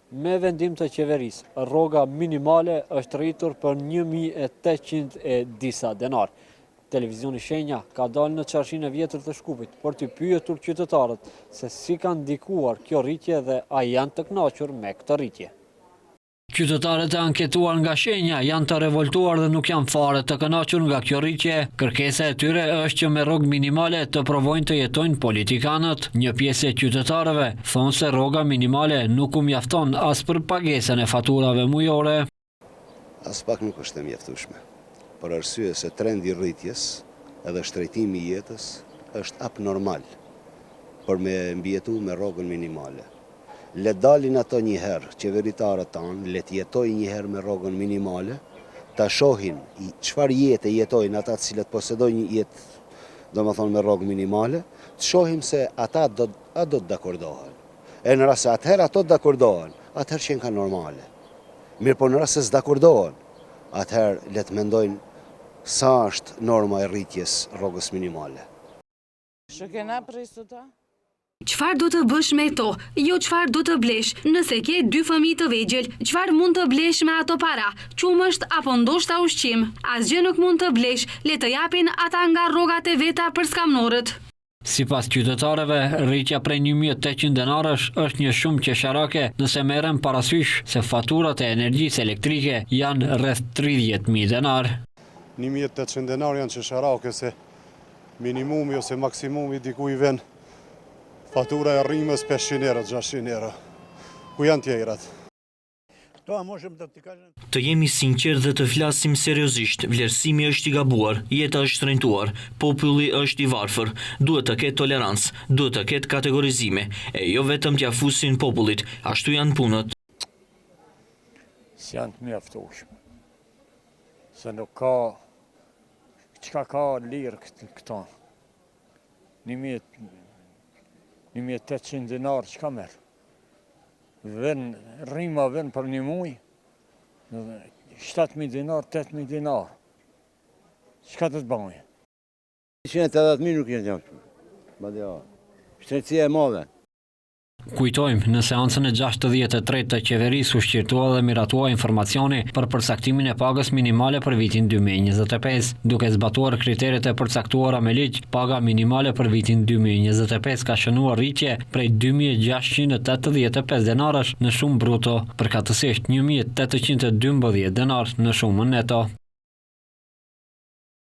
Me vendim të qeverisë, rroga minimale është rritur për 1.800 e disa denar. Televizioni Shenja ka dalë në çarshinë e vjetër të Shkupit për të pyetur qytetarët se si ka ndikuar kjo rritje dhe a janë të kënaqur me këtë rritje. Qytetarët e anketuar nga Shenja janë të revoltuar dhe nuk janë fare të kënaqur nga kjo rritje. Kërkesa e tyre është që me rrogë minimale të provojnë të jetojnë politikanët. Një pjesë e qytetarëve thonë se rroga minimale nuk u mjafton as për pagesën e faturave mujore. As pak nuk është e mjaftueshme, për arsye se trendi i rritjes edhe shtrejtimi i jetës është abnormal për me mbijetu me rrogën minimale. Le dalin ato njëherë, qeveritarët tanë, le t'jetojnë njëherë me rrogën minimale, ta shohin çfarë jetë jetojnë ata të cilët posedojnë jetë, do më thonë me rrogë minimale, të shohim se ata do të dakordohen. E në rast se atëherë ato të dakordohen, atëherë qenë ka normale. Mirë po në rast se s'dakordohen, atëherë le të mendojnë sa është norma e rritjes rrogës minimale. Çfarë do të bësh me to? Jo çfarë do të blesh? Nëse ke 2 fëmijë të vegjël, çfarë mund të blesh me ato para? Qumësht apo ndoshta ushqim? Asgjë nuk mund të blesh, le të japin ata nga rrogat e veta për skamnorët. Sipas qytetarëve, rritja prej 1.800 denarësh është një shumë qesharake nëse merrem parasysh se faturat e energjisë elektrike janë rreth 30.000 denar. 1.800 denar janë qesharake se minimumi ose maksimumi diku i ven fatura e rrimës 500 euro, 600 euro. Ku janë tjerat? Të jemi sinqert dhe të flasim seriozisht, vlerësimi është i gabuar, jeta është rëntuar, populli është i varfër, duhet të ketë tolerancë, duhet të ketë kategorizime, e jo vetëm t'ia fusin popullit, ashtu janë punët. Janë të mjaftueshme, se nuk ka, çka ka lirë këto, 1.800 dinar, çka merr? Rrima vën për një muj, 7.000 dinar, 8.000 dinar. Çka të bëjë? 180.000 nuk janë gjashtë. Madje shtretësia e madhe. Kujtojmë, në seancën e 63 të qeverisë u shqyrtua dhe miratua informacioni për përcaktimin e pagës minimale për vitin 2025. Duke zbatuar kriteret e përcaktuara me ligj, paga minimale për vitin 2025 ka shënuar rritje prej 2.685 denarësh në shumë bruto, përkatësisht 1.812 denar në shumë neto.